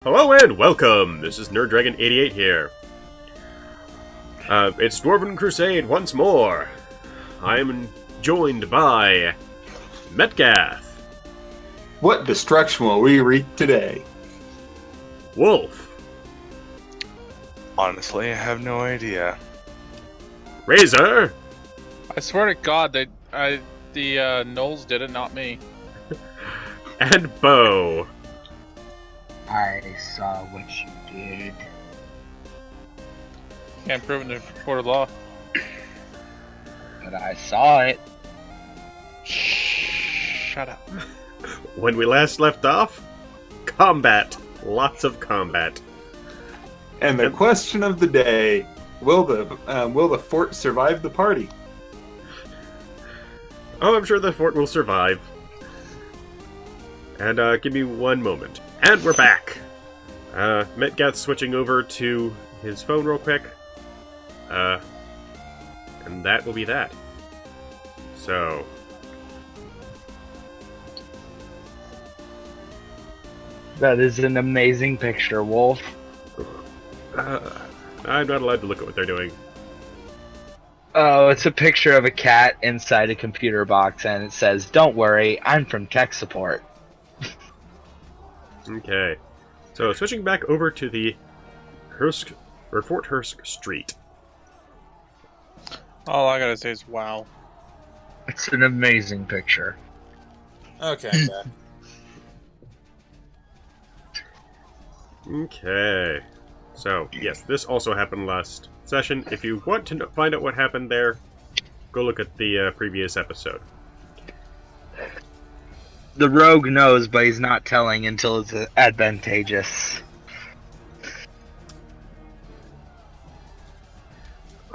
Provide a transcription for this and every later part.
Hello and welcome! This is NerdDragon88 here. It's Dwarven Crusade once more. I am joined by Metgath. What destruction will we wreak today? Wolf. Honestly, I have no idea. Razor. I swear to God that the Knowles did it, not me. And Beau. I saw what you did. Can't prove it in a court of law. But I saw it. Shut up. When we last left off, combat. Lots of combat. And the question of the day: Will the fort survive the party? Oh, I'm sure the fort will survive. And give me one moment. And we're back! Metgath's switching over to his phone real quick. And that will be that. So... That is an amazing picture, Wolf. I'm not allowed to look at what they're doing. Oh, it's a picture of a cat inside a computer box, and it says, "Don't worry, I'm from tech support." Okay. So, switching back over to the Fort Hursk Street. All I gotta say is wow. It's an amazing picture. Okay, I'm back. Okay. So, yes, this also happened last session. If you want to find out what happened there, go look at the previous episode. The rogue knows, but he's not telling until it's advantageous.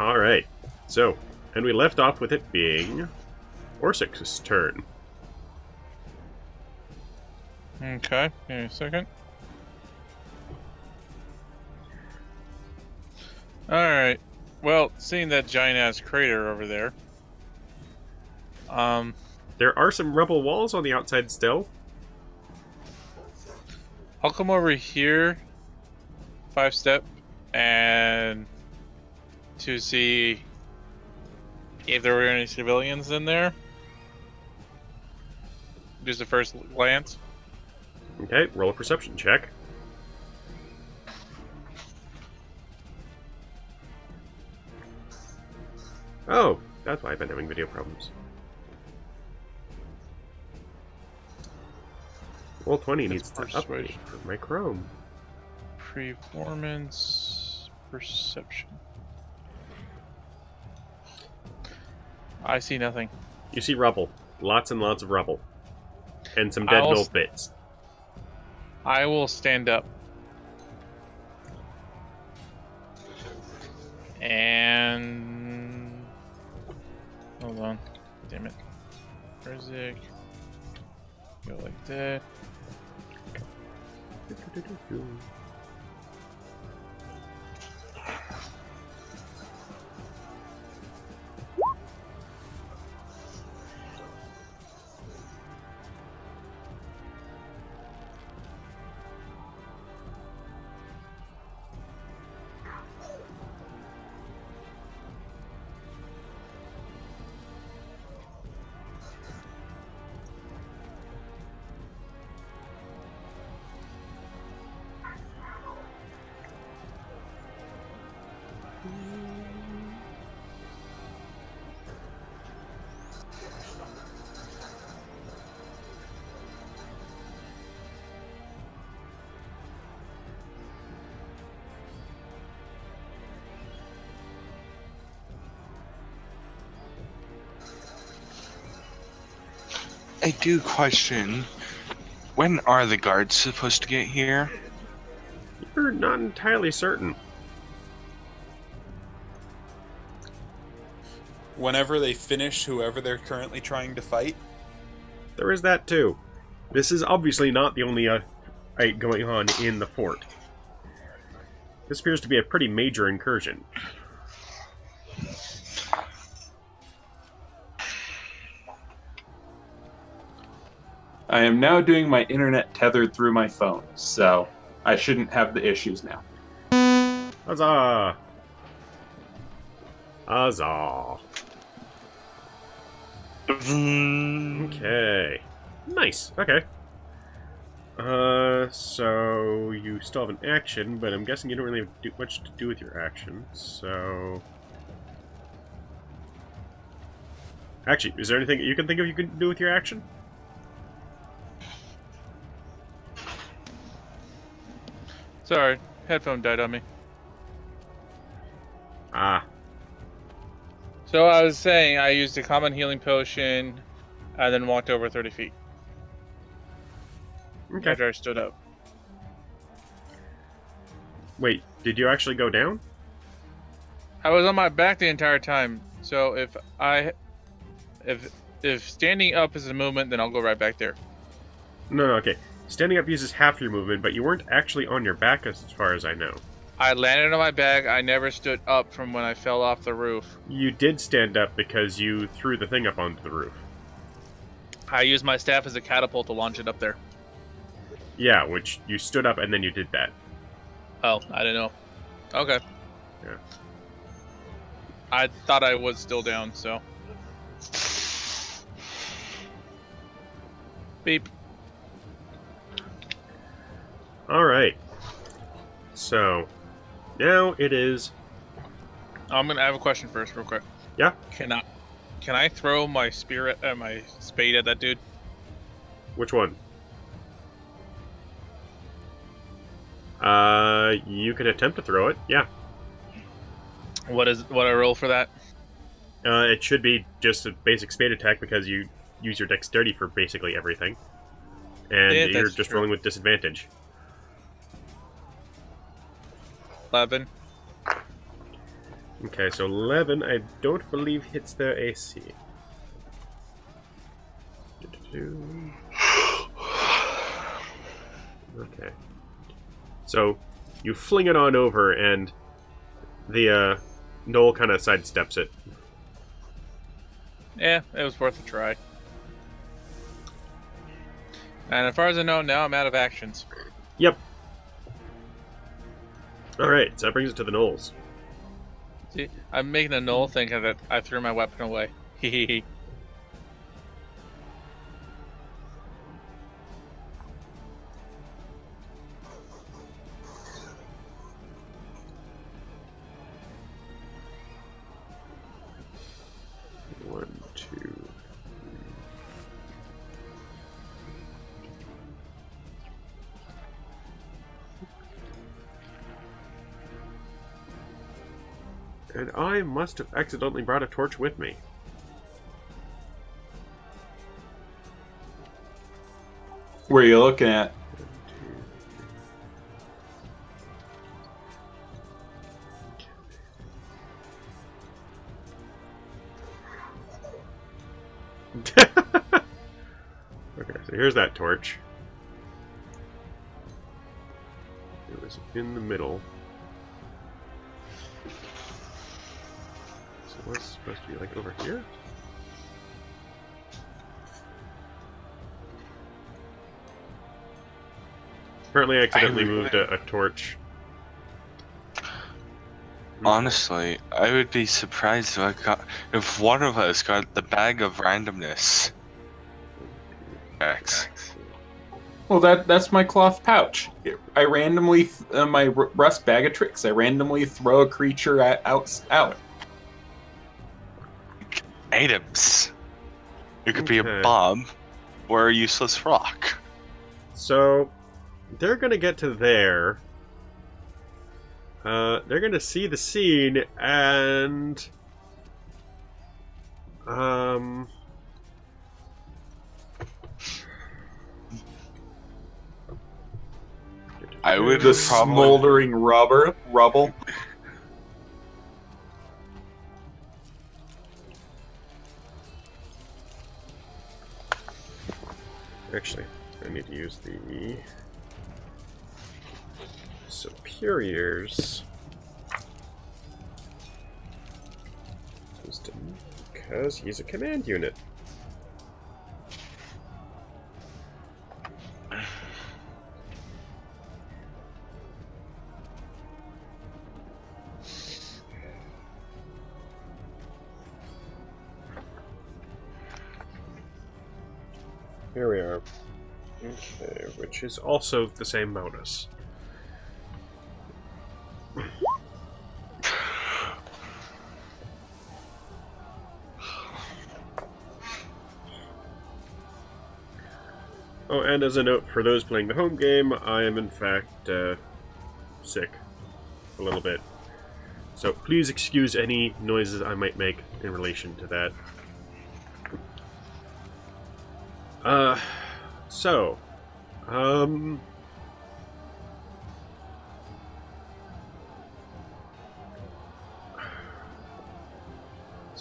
Alright. So, and we left off with it being Orsik's turn. Okay, give me a second. Alright. Well, seeing that giant ass crater over there. There are some rubble walls on the outside still. I'll come over here 5-step and to see if there were any civilians in there. Just the first glance. Okay, roll a perception check. Oh, that's why I've been having video problems. Roll 20 needs to update for my Chrome. Performance perception. I see nothing. You see rubble. Lots and lots of rubble. And some dead mill bits. I will stand up. And... hold on. Damn it. Where is it? Go like that. I do question, when are the guards supposed to get here? You're not entirely certain. Whenever they finish whoever they're currently trying to fight. There is that too. This is obviously not the only fight going on in the fort. This appears to be a pretty major incursion. I am now doing my internet tethered through my phone, so I shouldn't have the issues now. Huzzah! Huzzah! Okay. Nice. Okay. So you still have an action, but I'm guessing you don't really have much to do with your action, so... Actually, is there anything you can think of you can do with your action? Sorry, headphone died on me. Ah. So I was saying I used a common healing potion and then walked over 30 feet. Okay. After I stood up. Wait, did you actually go down? I was on my back the entire time, so if standing up is a movement, then I'll go right back there. No, okay. Standing up uses half your movement, but you weren't actually on your back as far as I know. I landed on my back. I never stood up from when I fell off the roof. You did stand up because you threw the thing up onto the roof. I used my staff as a catapult to launch it up there. Yeah, which you stood up and then you did that. Oh, I didn't know. Okay. Yeah. I thought I was still down, so. Beep. Alright. So, now it is... I have a question first, real quick. Yeah? Can I throw my my spade at that dude? Which one? You can attempt to throw it, yeah. What I roll for that? It should be just a basic spade attack because you use your dexterity for basically everything. And Yeah, you're that's just true. rolling with disadvantage. 11. Okay, so 11 I don't believe hits their AC. Okay. So, you fling it on over, and the, Noel kind of sidesteps it. Yeah, it was worth a try. And as far as I know, now I'm out of actions. Yep. Alright, so that brings it to the Knolls. See, I'm making a null think that I threw my weapon away. Hehehe. One, two... And I must have accidentally brought a torch with me. Where are you looking at? Okay, so here's that torch. It was in the middle. So what's supposed to be like over here? Apparently I accidentally moved a torch. Honestly, I would be surprised if one of us got the bag of randomness. X. Well, that's my cloth pouch. I randomly my rust bag of tricks. I randomly throw a creature out. Items. It could be Okay. a bomb or a useless rock. So, they're gonna get to there. They're gonna see the scene and... I would The probably... smoldering rubble. Actually, I need to use the superiors wisdom because he's a command unit. here we are. Okay, which is also the same bonus. Oh, and as a note for those playing the home game, I am in fact sick a little bit. So please excuse any noises I might make in relation to that. So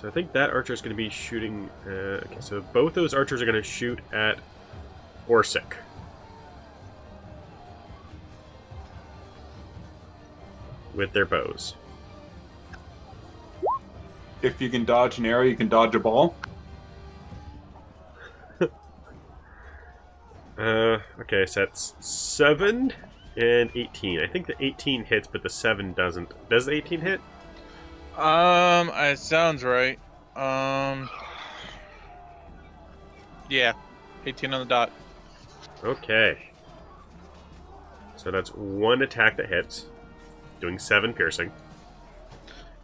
I think that archer is going to be shooting. Okay, so both those archers are going to shoot at Orsic. With their bows. If you can dodge an arrow, you can dodge a ball. Okay, so that's 7 and 18. I think the 18 hits, but the 7 doesn't. Does the 18 hit? It sounds right. Yeah, 18 on the dot. Okay. So that's one attack that hits, doing 7 piercing.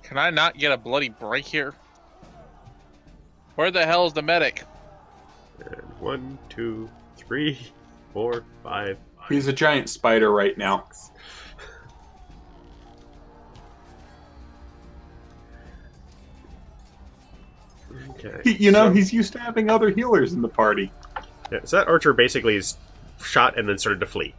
Can I not get a bloody break here? Where the hell is the medic? And 1, 2, 3, 4, 5. He's a giant spider right now. Okay. You know, he's used to having other healers in the party. Yeah, so that archer basically is shot and then started to flee.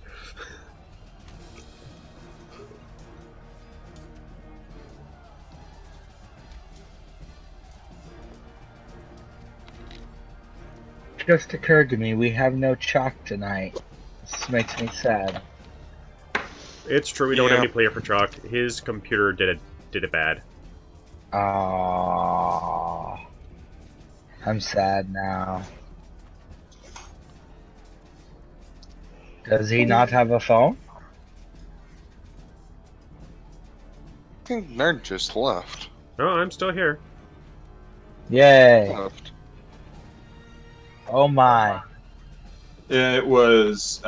Just occurred to me, we have no Chok tonight. This makes me sad. It's true, we don't have Yeah. any player for Chok. His computer did it bad. Aww. I'm sad now. Does he not have a phone? I think Nerd just left. Oh, I'm still here. Yay. Left. Oh my. It was,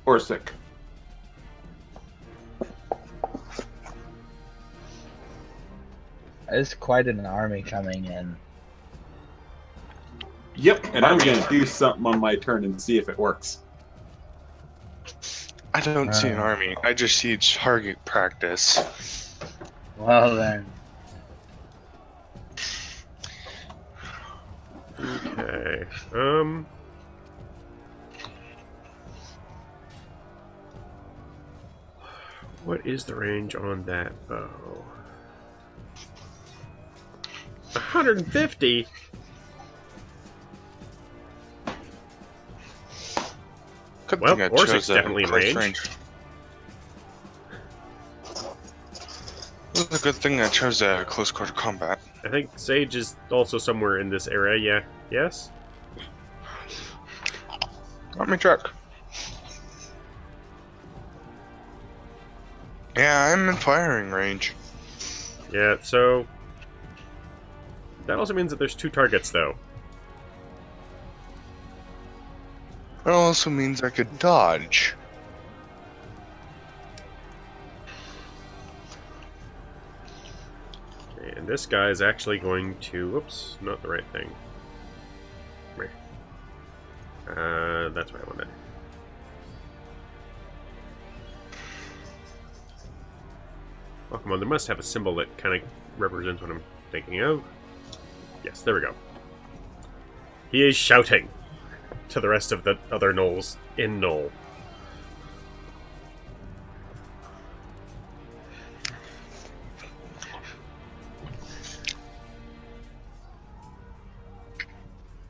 Orsic. There's quite an army coming in. Yep, and I'm gonna do something on my turn and see if it works. I don't see an army. I just see target practice. Well then. Okay. What is the range on that bow? 150? Good Well, thing I Orsic's chose a definitely in close range. This is a good thing I chose a close quarter combat. I think Sage is also somewhere in this area, yeah. Yes? Let me check. Yeah, I'm in firing range. Yeah, so... That also means that there's 2 targets, though. It also means I could dodge. Okay, and this guy is actually going to... Whoops, not the right thing. Come here. That's what I wanted. Oh, come on, there must have a symbol that kind of represents what I'm thinking of. Yes, there we go. He is shouting to the rest of the other gnolls in Knoll.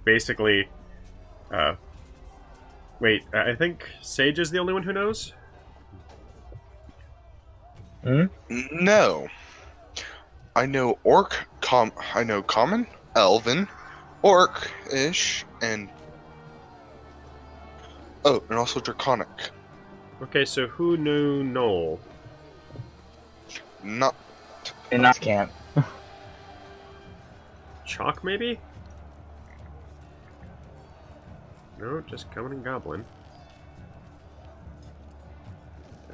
Basically, wait, I think Sage is the only one who knows? No. I know I know common, elven, orc-ish, and and also draconic. Okay, so who knew Knoll? Not In that camp. Chok, maybe? No, just coming and goblin.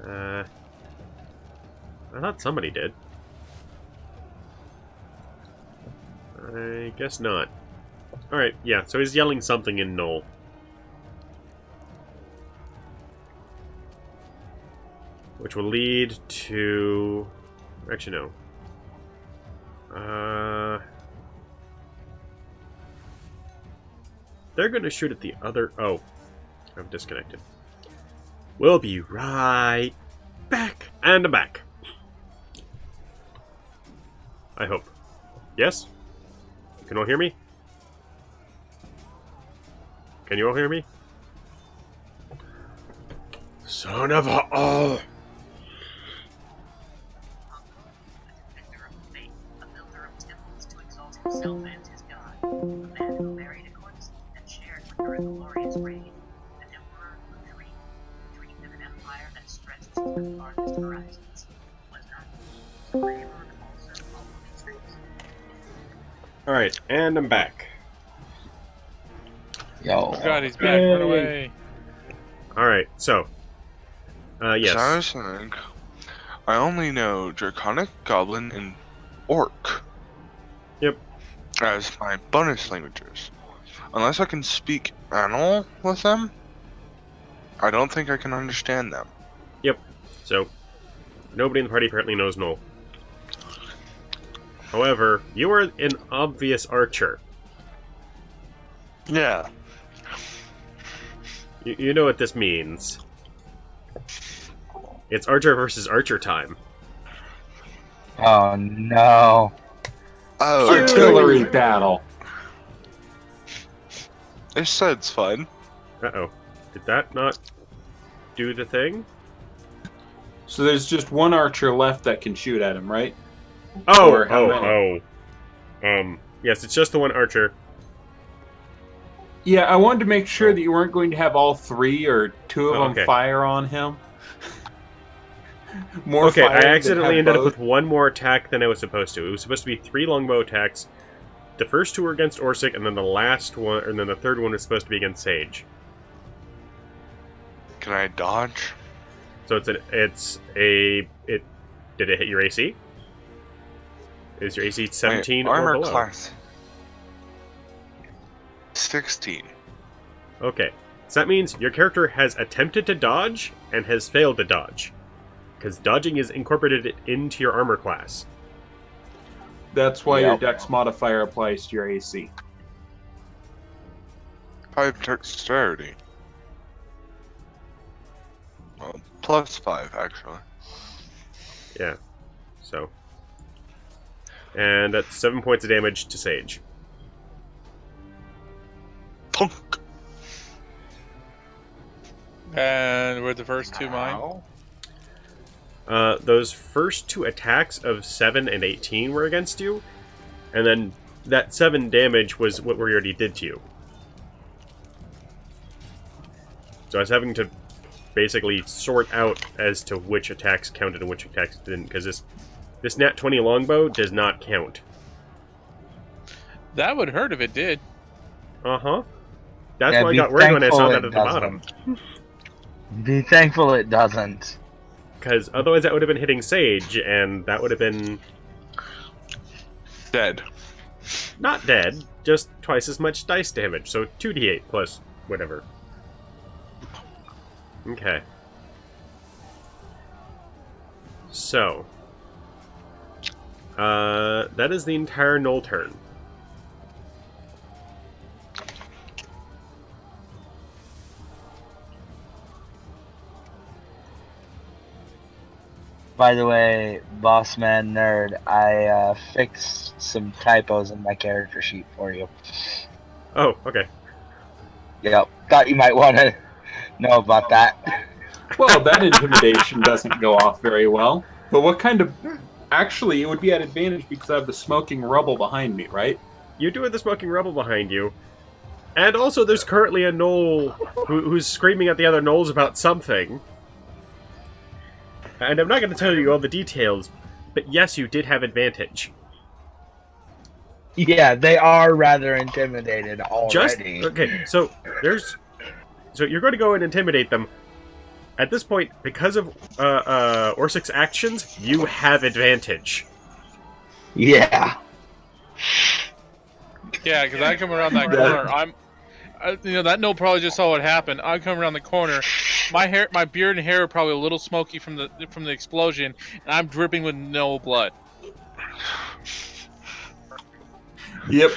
I thought somebody did. I guess not. Alright, yeah, so he's yelling something in Null. Which will lead to... Actually, no. They're going to shoot at the other... Oh, I've disconnected. We'll be right back. And I'm back. I hope. Yes? You can all hear me? Can you all hear me? Son of a... Oh! Himself and his god, a man who married a courtesy and shared with her a glorious reign, an emperor who dreamed of an empire that stretched to the farthest horizons, was not supreme and also all of these things. Alright, and I'm back. Yo. Oh god, he's back. Run away. Alright, so. Yes. So I was saying, I only know Draconic, Goblin, and Orc. Yep. As my bonus languages. Unless I can speak animal with them, I don't think I can understand them. Yep. So, nobody in the party apparently knows Null. However, you are an obvious archer. Yeah. You know what this means. It's archer versus archer time. Oh no. Oh, Artillery battle. it says fun. Uh-oh. Did that not do the thing? So there's just one archer left that can shoot at him, right? Oh, Or how many? Yes, it's just the one archer. Yeah, I wanted to make sure that you weren't going to have all three or two of Oh, them okay. fire on him. More Okay, fire I than accidentally have ended up both. with one more attack than I was supposed to. It was supposed to be 3 longbow attacks. The first 2 were against Orsic, and then the last one, and then the third one was supposed to be against Sage. Can I dodge? So did it hit your AC? Is your AC 17 My or armor below? class 16. Okay, so that means your character has attempted to dodge and has failed to dodge. Because dodging is incorporated into your armor class. That's why your Yep. dex modifier applies to your AC. 5 dexterity. Well, plus 5 actually. Yeah, so. And that's 7 points of damage to Sage. Punk. And were the first 2 mine? Those first 2 attacks of 7 and 18 were against you, and then that 7 damage was what we already did to you. So I was having to basically sort out as to which attacks counted and which attacks didn't, because this nat 20 longbow does not count. That would hurt if it did. Uh-huh. That's Yeah, why I be got worried when I saw thankful that it at the bottom. Be thankful it doesn't. Because otherwise that would have been hitting Sage, and that would have been Dead. not dead, just twice as much dice damage, so 2d8 plus whatever. Okay. So. That is the entire Null turn. By the way, boss man nerd, I fixed some typos in my character sheet for you. Oh, okay. Yep, thought you might want to know about that. Well, that intimidation doesn't go off very well. But what kind of... Actually, it would be at advantage because I have the smoking rubble behind me, right? You do have the smoking rubble behind you. And also there's currently a Knoll who's screaming at the other Knolls about something. And I'm not going to tell you all the details, but yes, you did have advantage. Yeah, they are rather intimidated Just already. okay. So you're going to go and intimidate them. At this point, because of Orsik's actions, you have advantage. Yeah. Yeah, because I come around that corner. That gnome probably just saw what happened. I come around the corner. My beard and hair are probably a little smoky from the explosion, and I'm dripping with no blood. Yep.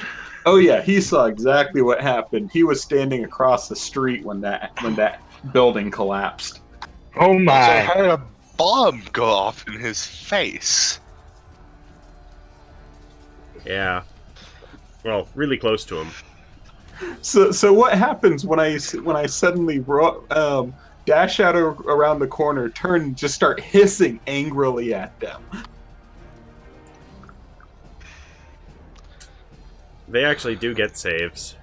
Oh yeah, he saw exactly what happened. He was standing across the street when that building collapsed. Oh So I my. had a bomb go off in his face. Yeah. Well, really close to him. So what happens when I suddenly dash out around the corner, turn, and just start hissing angrily at them? They actually do get saves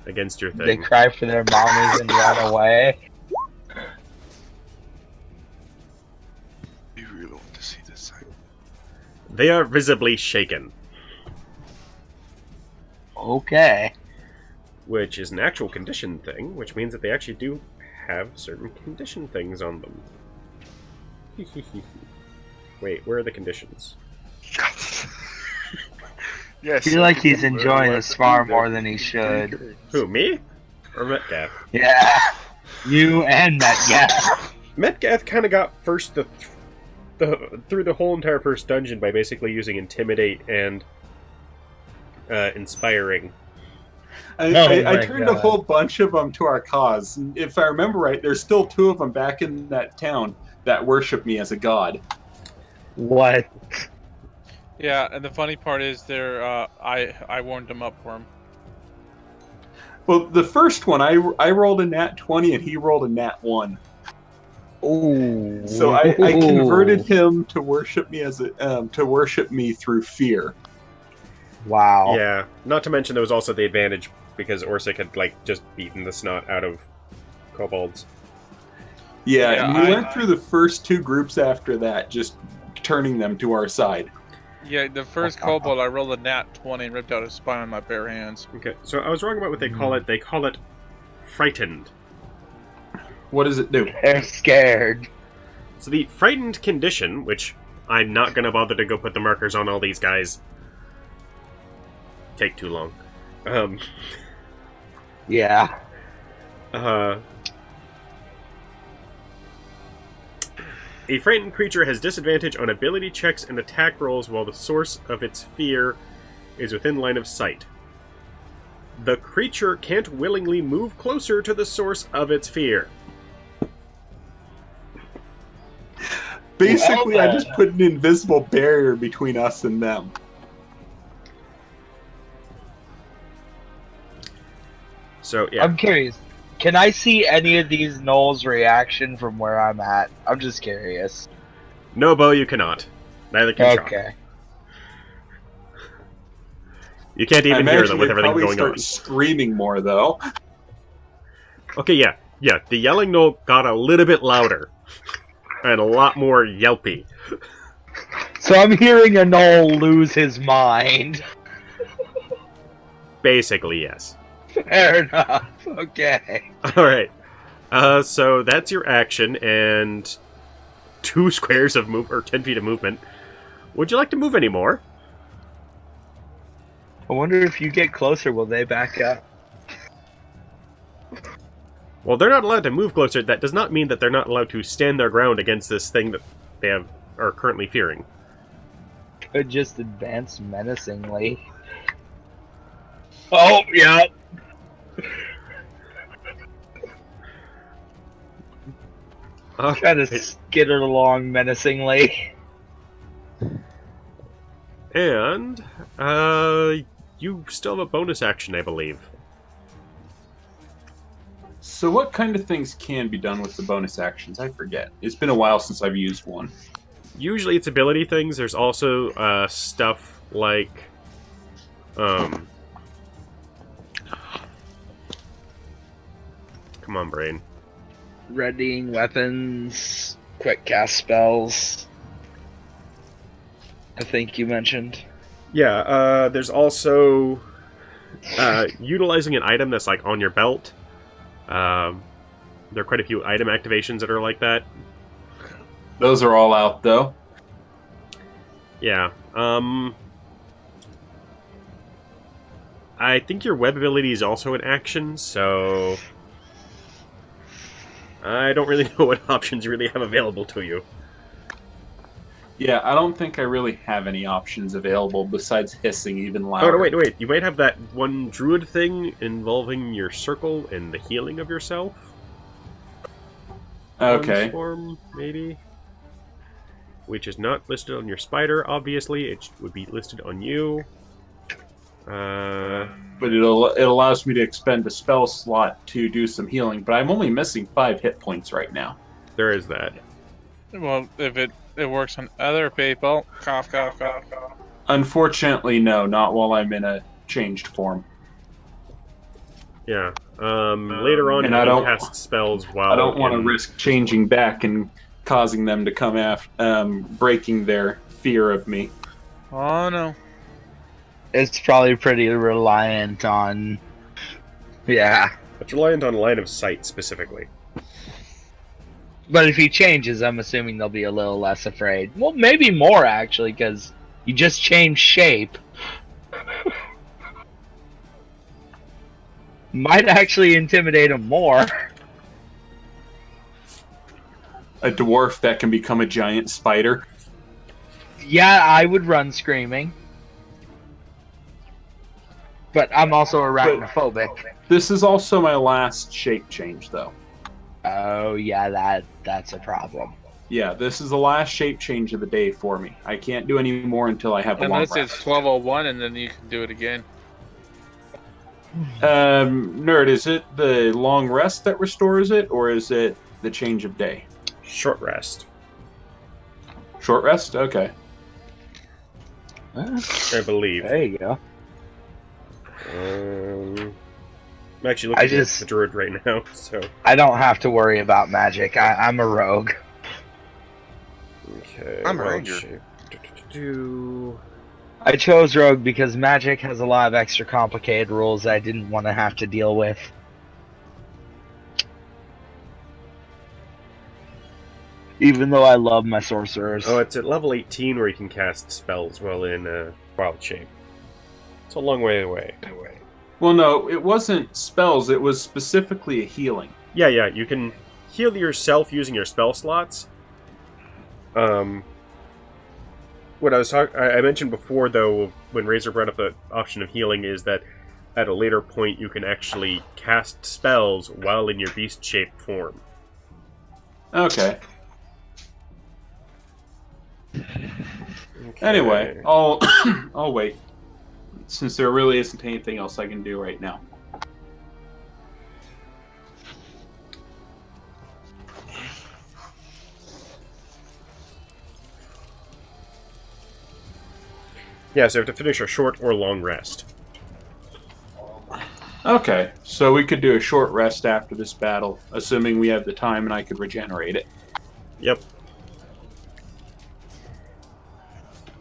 against your thing. They cry for their mommies and run away. You really want to see this thing? They are visibly shaken, Okay. which is an actual condition thing, which means that they actually do have certain condition things on them. Wait, where are the conditions? Yes. I feel like he's enjoying this far more than he should. Who, me? Or Metcalf? Yeah. You and Metcalf. Metcalf kind of got first through the whole entire first dungeon by basically using Intimidate and Inspiring. I turned a whole bunch of them to our cause. If I remember right, there's still 2 of them back in that town that worship me as a god. What? Yeah, and the funny part is, I warmed them up for him. Well, the first one, I rolled a nat 20 and he rolled a nat 1. Ooh. So I converted him to worship me through fear. Wow. Yeah, not to mention there was also the advantage because Orsik had just beaten the snot out of kobolds. Yeah, and we went through the first 2 groups after that, just turning them to our side. Yeah, the first kobold, I rolled a nat 20 and ripped out his spine on my bare hands. Okay, so I was wrong about what they call it. They call it frightened. What does it do? They're scared. So the frightened condition, which I'm not going to bother to go put the markers on all these guys. Take too long. Yeah. A frightened creature has disadvantage on ability checks and attack rolls while the source of its fear is within line of sight. The creature can't willingly move closer to the source of its fear. Basically, I just put an invisible barrier between us and them. So, yeah. I'm curious. Can I see any of these gnolls' reaction from where I'm at? I'm just curious. No, Beau, you cannot. Neither can Chok. Okay. You can't even hear them with everything going on. Screaming more, though. Okay, yeah. The yelling gnoll got a little bit louder. And a lot more yelpy. So I'm hearing a gnoll lose his mind. Basically, yes. Fair enough. Okay. Alright. So that's your action, and 2 squares of move, or 10 feet of movement. Would you like to move any more? I wonder if you get closer, will they back up? Well, they're not allowed to move closer. That does not mean that they're not allowed to stand their ground against this thing that they are currently fearing. Could just advance menacingly. Oh, yeah. Try to skitter along menacingly. And, you still have a bonus action, I believe. So what kind of things can be done with the bonus actions? I forget. It's been a while since I've used one. Usually it's ability things. There's also, stuff like, come on, brain. Readying weapons, quick cast spells. I think you mentioned. Yeah, there's also utilizing an item that's like on your belt. There are quite a few item activations that are like that. Those are all out, though. Yeah. I think your web ability is also an action, so I don't really know what options you really have available to you. Yeah, I don't think I really have any options available besides hissing even louder. Oh, no, wait. You might have that one druid thing involving your circle and the healing of yourself. Okay. Form, maybe? Which is not listed on your spider, obviously. It would be listed on you. But it allows me to expend a spell slot to do some healing, but I'm only missing 5 hit points right now. There is that. Well, if it works on other people, cough, cough, cough. Unfortunately, no, not while I'm in a changed form. Yeah. Later on, And you I can don't- cast spells while I don't want to in- risk changing back and causing them to come after, breaking their fear of me. Oh no. It's probably pretty reliant on. Yeah. It's reliant on line of sight, specifically. But if he changes, I'm assuming they'll be a little less afraid. Well, maybe more, actually, because you just changed shape. Might actually intimidate him more. A dwarf that can become a giant spider. Yeah, I would run screaming. But I'm also arachnophobic. This is also my last shape change, though. Oh, yeah, that's a problem. Yeah, this is the last shape change of the day for me. I can't do any more until I have a long Unless rest. it's 12:01 and then you can do it again. Nerd, is it the long rest that restores it, or is it the change of day? Short rest. Short rest? Okay. I believe. There you go. I'm actually looking at the druid right now, so... I don't have to worry about magic. I'm a rogue. Okay, I'm a wild ranger. shape. I chose rogue because magic has a lot of extra complicated rules I didn't want to have to deal with. Even though I love my sorcerers. Oh, it's at level 18 where you can cast spells while in wild shape. It's a long way away. Well, no, it wasn't spells. It was specifically a healing. Yeah, you can heal yourself using your spell slots. What I mentioned before, though, when Razor brought up the option of healing, is that at a later point you can actually cast spells while in your beast-shaped form. Okay. Okay. Anyway, I'll wait. Since there really isn't anything else I can do right now. Yeah, so you have to finish a short or long rest. Okay, so we could do a short rest after this battle, assuming we have the time and I could regenerate it. Yep.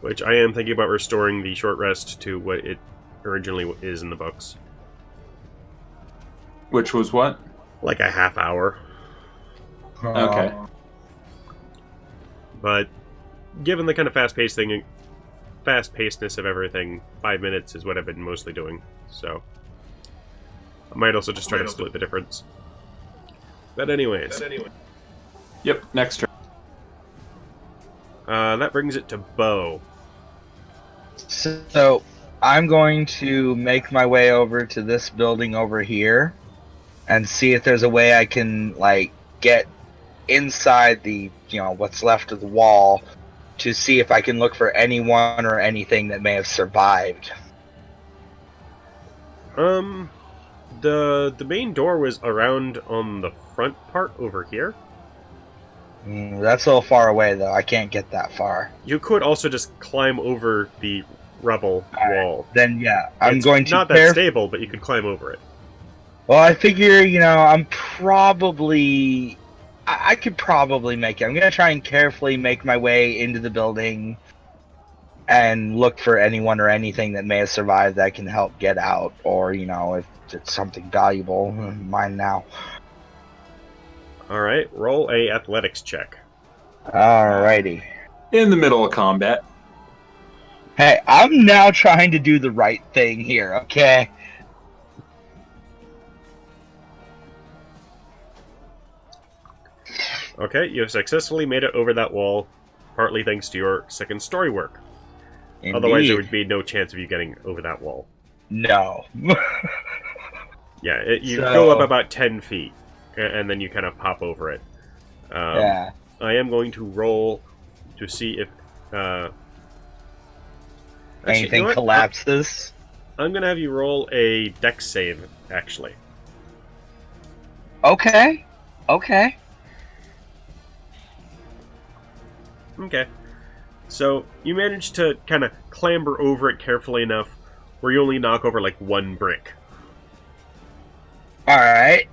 Which I am thinking about restoring the short rest to what it originally is in the books. Which was what? Like a half hour. Okay. But given the kind of fast-pacedness of everything, 5 minutes is what I've been mostly doing. So I might also just try to split the difference. But anyways. Yep, next turn. That brings it to Beau. So, I'm going to make my way over to this building over here and see if there's a way I can, like, get inside the, what's left of the wall to see if I can look for anyone or anything that may have survived. The main door was around on the front part over here. That's a little far away, though. I can't get that far. You could also just climb over the rubble wall. Then, yeah, I'm It's going to... not that stable, but you could climb over it. Well, I figure, I'm probably... I could probably make it. I'm going to try and carefully make my way into the building and look for anyone or anything that may have survived that can help get out, or if it's something valuable, mine now. Alright, roll a athletics check. Alrighty. In the middle of combat. Hey, I'm now trying to do the right thing here, okay? Okay, you have successfully made it over that wall, partly thanks to your second story work. Indeed. Otherwise, there would be no chance of you getting over that wall. No. Yeah, you go up about 10 feet, and then you kind of pop over it. Yeah. I am going to roll to see if... Anything collapses? I'm going to have you roll a dex save, actually. Okay. Okay. So, you manage to kind of clamber over it carefully enough where you only knock over like one brick. Alright.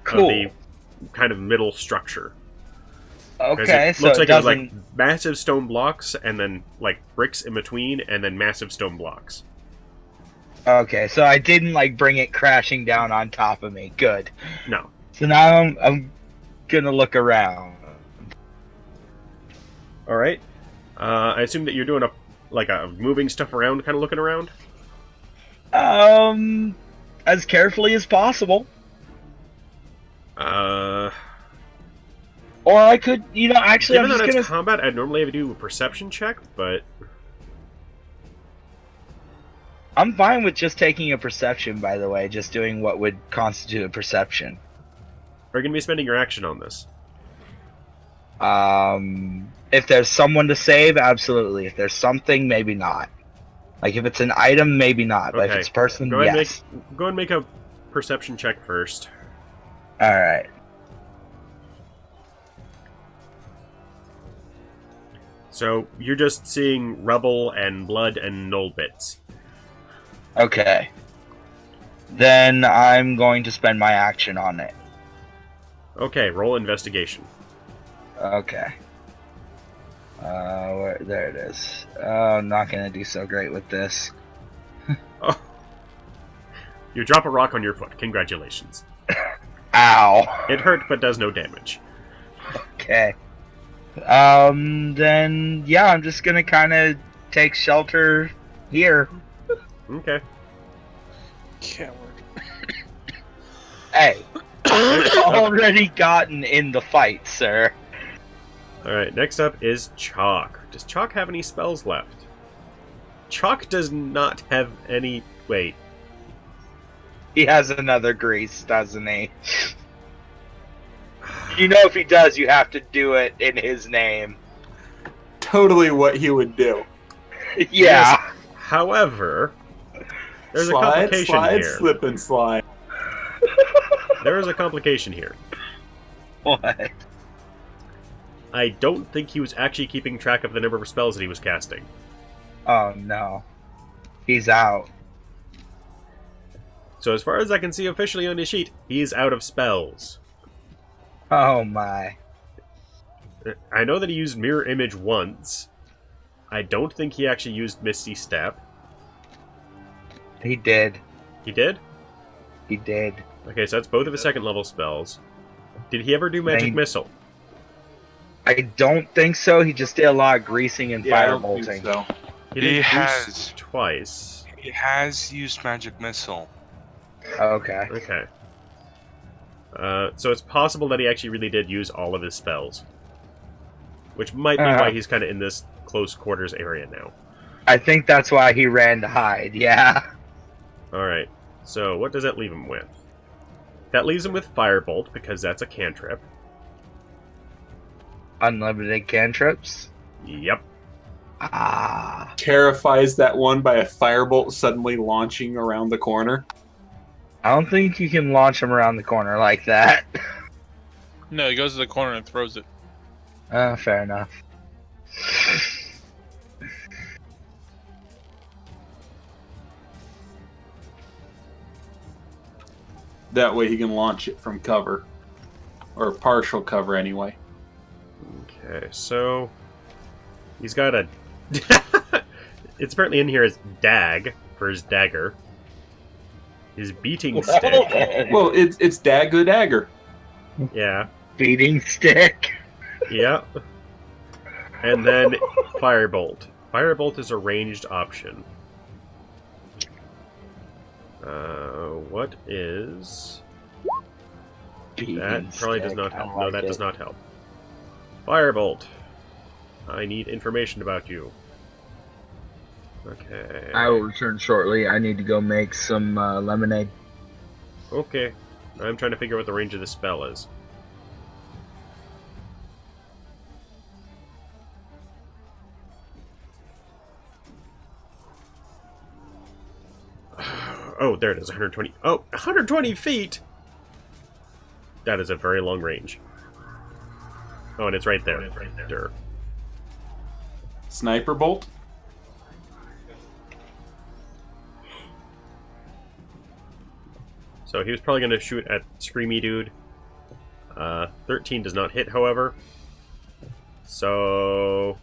Cool. Of the kind of middle structure. Okay, it so looks like it there's doesn't... like massive stone blocks and then like bricks in between and then massive stone blocks. Okay, so I didn't like bring it crashing down on top of me. Good. No. So now I'm gonna look around. Alright. I assume that you're doing a moving stuff around, kind of looking around? As carefully as possible. Or I could, actually, given I'm that just it's gonna... combat, I'd normally have to do a perception check, but... I'm fine with just taking a perception, by the way, just doing what would constitute a perception. Are you going to be spending your action on this? If there's someone to save, absolutely. If there's something, maybe not. Like, if it's an item, maybe not. But if it's a person, yes. Go and make a perception check first. Alright. So, you're just seeing rubble and blood and knoll bits. Okay. Then I'm going to spend my action on it. Okay, roll investigation. Okay. There it is. Oh, I'm not gonna do so great with this. Oh. You drop a rock on your foot. Congratulations. Ow. It hurt, but does no damage. Okay. Then, yeah, I'm just gonna kind of take shelter here. Okay. Coward. Hey, I've already gotten in the fight, sir. Alright, next up is Chok. Does Chok have any spells left? Chok does not have any... Wait. He has another grease, doesn't he? If he does, you have to do it in his name. Totally what he would do. Yeah. Yes. However, there's a complication slide, here. Slip and slide. There is a complication here. What? I don't think he was actually keeping track of the number of spells that he was casting. Oh, no. He's out. So as far as I can see officially on his sheet, he's out of spells. Oh, my. I know that he used Mirror Image once. I don't think he actually used Misty Step. He did. He did? He did. Okay, so that's both of his second level spells. Did he ever do Magic Missile? I don't think so. He just did a lot of greasing and Yeah, I don't think firebolting. so. He did He boost has. twice. He has used Magic Missile. Okay. Okay. So it's possible that he actually really did use all of his spells. Which might be why he's kind of in this close quarters area now. I think that's why he ran to hide, yeah. Alright, so what does that leave him with? That leaves him with Firebolt, because that's a cantrip. Unlimited cantrips? Yep. Ah. Terrifies that one by a firebolt suddenly launching around the corner. I don't think you can launch him around the corner like that. No, he goes to the corner and throws it. Fair enough. That way he can launch it from cover. Or partial cover, anyway. Okay, so... He's got a... it's apparently in here as dag for his dagger. His beating stick. Well, it's Dagger Dagger. Yeah. Beating stick. Yeah. And then Firebolt. Firebolt is a ranged option. What is... That probably does not help. No, that does not help. Firebolt. I need information about you. Okay. I will return shortly. I need to go make some lemonade. Okay. I'm trying to figure out what the range of this spell is. Oh, there it is, 120. Oh, 120 feet! That is a very long range. Oh, and it's right there. Durr. Sniper bolt. So he was probably going to shoot at Screamy Dude. 13 does not hit, however. So...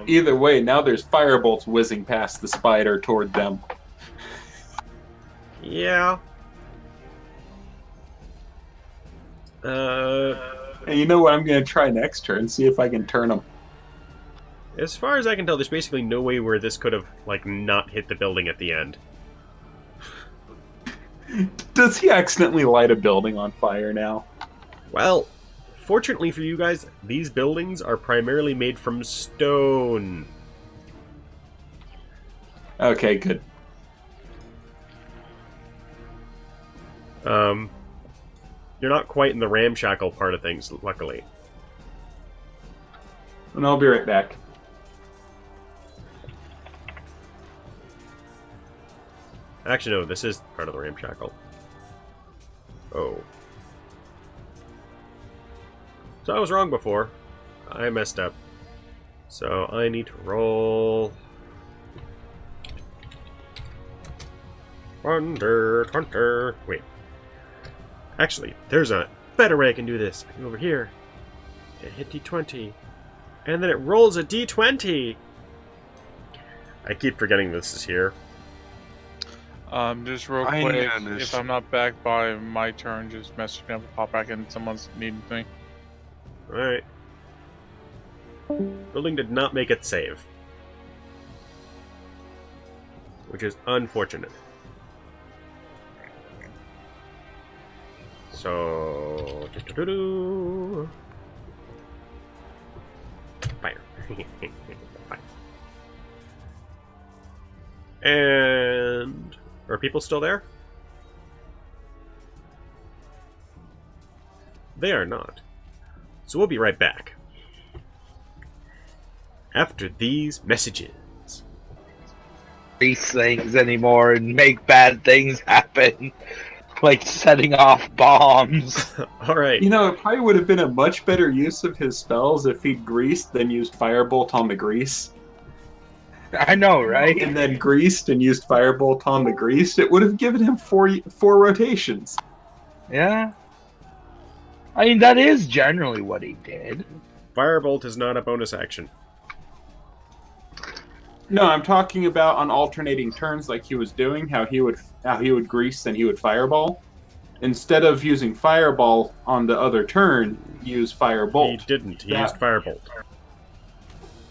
Either way, now there's firebolts whizzing past the spider toward them. Yeah. And you know what I'm going to try next turn? See if I can turn them. As far as I can tell, there's basically no way where this could have, like, not hit the building at the end. Does he accidentally light a building on fire now? Well, fortunately for you guys, these buildings are primarily made from stone. Okay, good. You're not quite in the ramshackle part of things, luckily. And I'll be right back. Actually, no, this is part of the ramshackle. Oh. So I was wrong before. I messed up. So I need to roll... Hunter. Wait. Actually, there's a better way I can do this. I go over here. And hit D20. And then it rolls a D20! I keep forgetting this is here. Just real I quick, know this. if I'm not back by my turn, just message me up and pop back in. Someone's needing me. Alright. Building did not make it save. Which is unfortunate. So... Fire. Fire. And... Are people still there? They are not. So we'll be right back. After these messages. These things anymore and make bad things happen. Like setting off bombs. Alright. You know, it probably would have been a much better use of his spells if he'd greased, then used Firebolt on the grease. I know, right? And then greased and used Firebolt on the grease. It would have given him four rotations. Yeah. I mean, that is generally what he did. Firebolt is not a bonus action. No, I'm talking about on alternating turns like he was doing, how he would grease and he would Fireball. Instead of using Fireball on the other turn, use Firebolt. He didn't. He used Firebolt.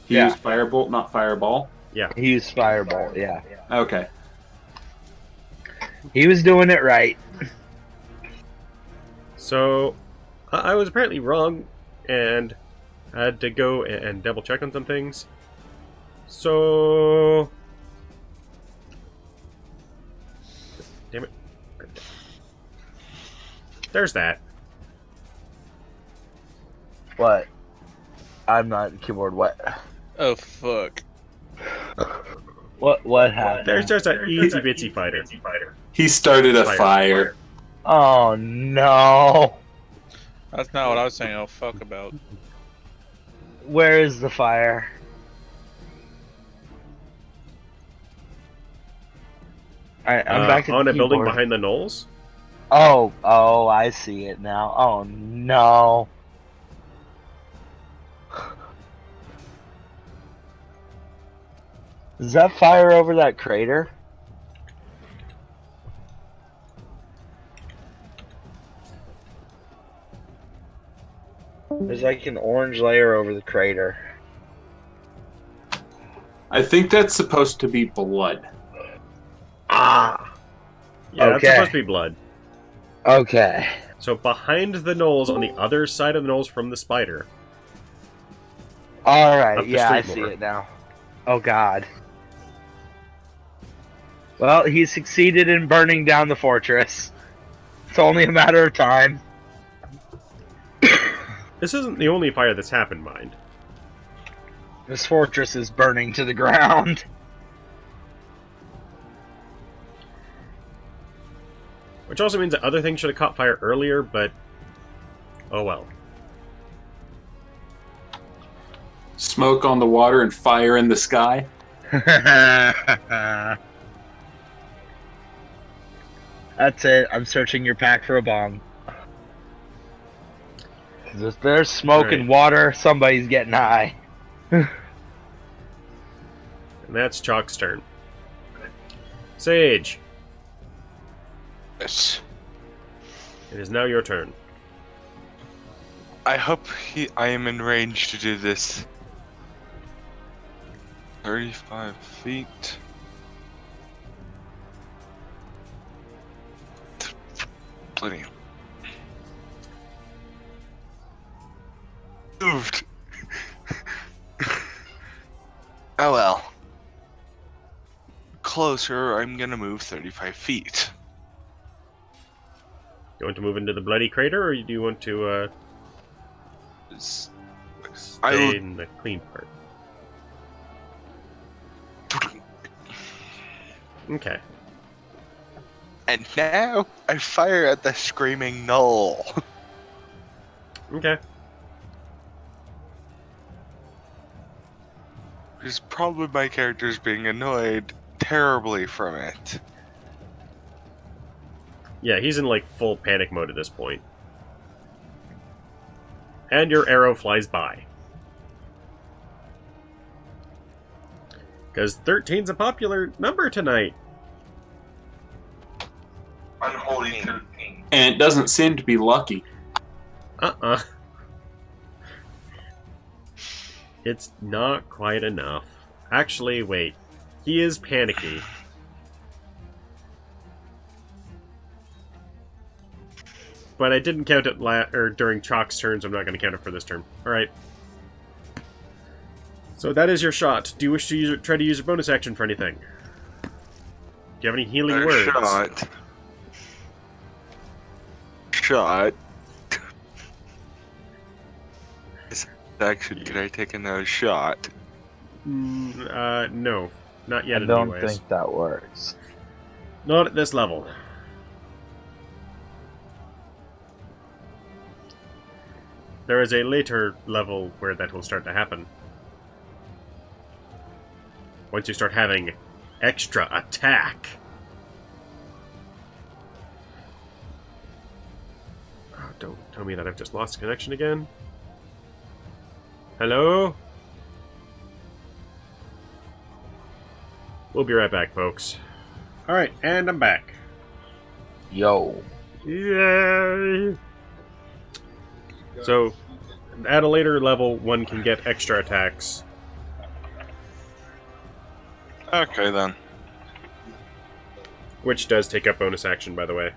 He used Firebolt, not Fireball? Yeah. He used Fireball, yeah. Okay. He was doing it right. So, I was apparently wrong, and I had to go and double check on some things. So... Damn it. There's that. What? I'm not keyboard what? Oh fuck. What happened? There's just an easy bitsy fighter. He started a fire. Oh no. That's not what I was saying. Oh fuck about. Where is the fire? Alright, I'm back at on the a building keyboard. behind the knolls. Oh, I see it now. Oh no. Does that fire over that crater? There's like an orange layer over the crater. I think that's supposed to be blood. Ah! Yeah, it's Okay. supposed to be blood. Okay. So behind the knolls, on the other side of the knolls from the spider. Alright, Up the yeah, I street see more. it now. Oh god. Well, he succeeded in burning down the fortress. It's only a matter of time. This isn't the only fire that's happened, mind. This fortress is burning to the ground. Which also means that other things should have caught fire earlier, but... oh well. Smoke on the water and fire in the sky. That's it. I'm searching your pack for a bomb. If there's smoke and Right. water, somebody's getting high. And that's Chok's turn. Sage, Yes. it is now your turn. I hope I am in range to do this. 35 feet. Plenty. Moved. Oh well. Closer, I'm gonna move 35 feet. You want to move into the bloody crater, or do you want to S- stay will- in the clean part? Okay. And now I fire at the screaming knoll. Okay. Because probably my character's being annoyed terribly from it. Yeah, he's in like full panic mode at this point. And your arrow flies by. Because 13's a popular number tonight. Unholy 13. And it doesn't seem to be lucky. Uh-uh. It's not quite enough. Actually, wait. He is panicky. But I didn't count it during Chok's turns. I'm not going to count it for this turn. Alright. So that is your shot. Do you wish to try to use your bonus action for anything? Do you have any healing words? Shot. Action, can I take another shot? No. Not yet I don't anyways. think that works. Not at this level. There is a later level where that will start to happen. Once you start having extra attack. Oh, don't tell me that I've just lost connection again. Hello? We'll be right back, folks. Alright, and I'm back. Yo. Yay! So, at a later level, one can get extra attacks. Okay then. Which does take up bonus action, by the way.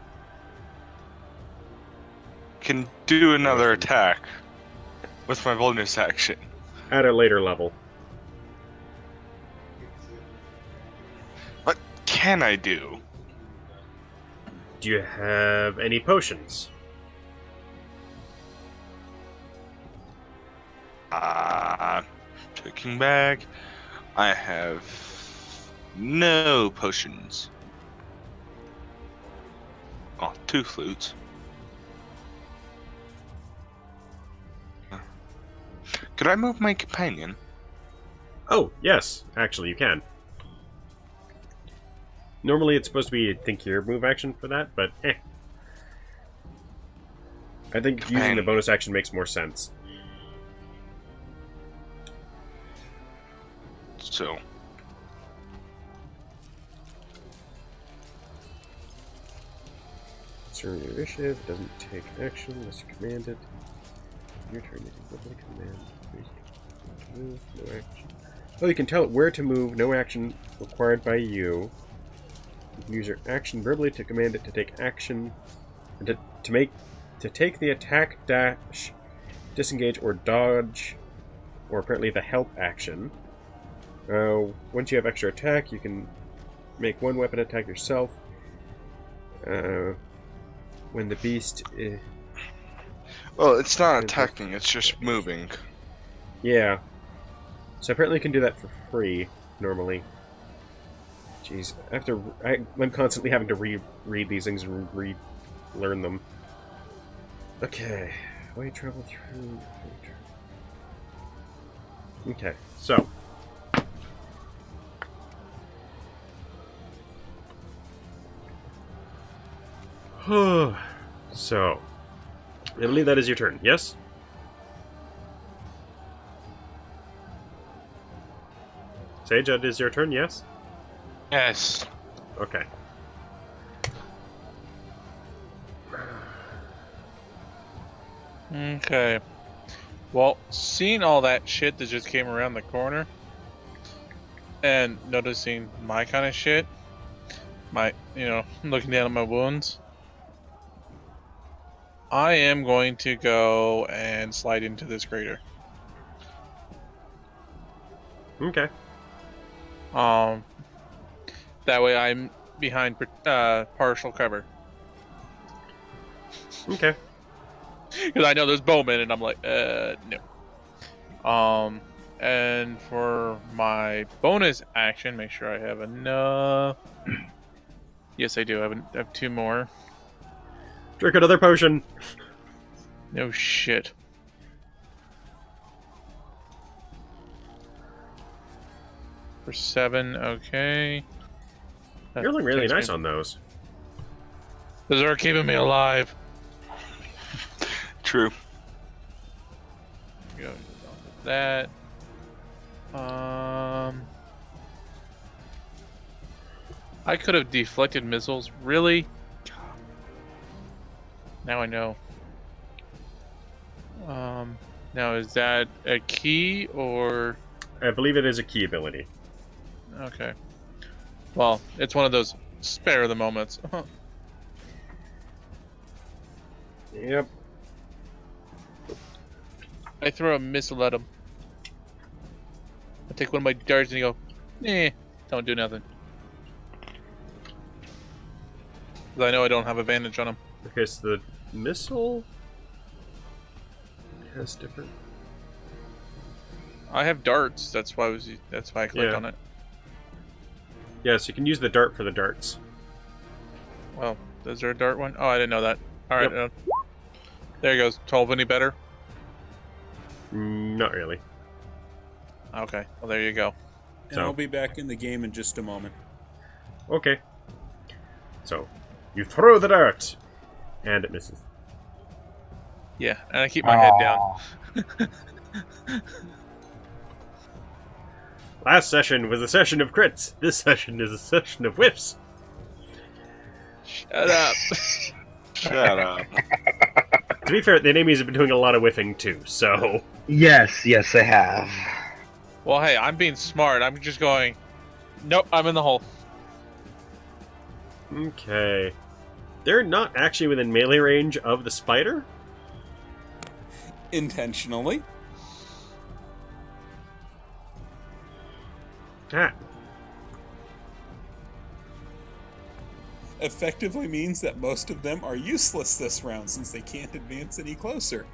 Can do another attack with my bonus action. At a later level. What can I do? Do you have any potions? Checking back. I have no potions. Oh, 2 flutes. Could I move my companion? Oh, yes. Actually, you can. Normally it's supposed to be, I think, your move action for that, but eh. I think using the bonus action makes more sense. So, During your initiative, doesn't take action unless you command it. Your turn, you can quickly command. Move, no action. Oh, you can tell it where to move, no action required by you. You can use your action verbally to command it to take action, to take the attack, dash, disengage, or dodge, or apparently the help action. Once you have extra attack, you can make one weapon attack yourself. When the beast is... Well, it's not attacking, it's just moving. Yeah. So apparently you can do that for free, normally. Jeez, I'm constantly having to reread these things and relearn them. Okay. Way travel through... Okay, so... So... I believe that is your turn, yes? Sage, that is your turn, yes? Yes. Okay. Okay. Well, seeing all that shit that just came around the corner, and noticing my kind of shit, looking down at my wounds, I am going to go and slide into this crater. Okay. That way I'm behind partial cover. Okay. Because I know there's bowmen, and I'm like, no. And for my bonus action, make sure I have enough. Yes, I do. I have 2 more. Drink another potion. No shit. For 7, okay. You're looking really nice on those. Those are keeping me alive. True. Go that. I could have deflected missiles. Really? Now I know. Now is that a key or? I believe it is a key ability. Okay. Well, it's one of those spare the moments. Yep. I throw a missile at him. I take one of my darts and go, don't do nothing. 'Cause I know I don't have advantage on him. Okay, so the missile has different... I have darts. That's why I clicked on it. Yeah, so you can use the dart for the darts. Well, is there a dart one? Oh, I didn't know that. All right. Yep. There he goes. 12 any better? Not really. Okay. Well, there you go. And I'll be back in the game in just a moment. Okay. So, you throw the dart, and it misses. Yeah, and I keep my head down. Last session was a session of crits. This session is a session of whiffs. Shut up. Shut up. To be fair, the enemies have been doing a lot of whiffing too, so... Yes, they have. Well, hey, I'm being smart. I'm just going, nope, I'm in the hole. Okay. They're not actually within melee range of the spider? Intentionally. Ah. Effectively means that most of them are useless this round since they can't advance any closer.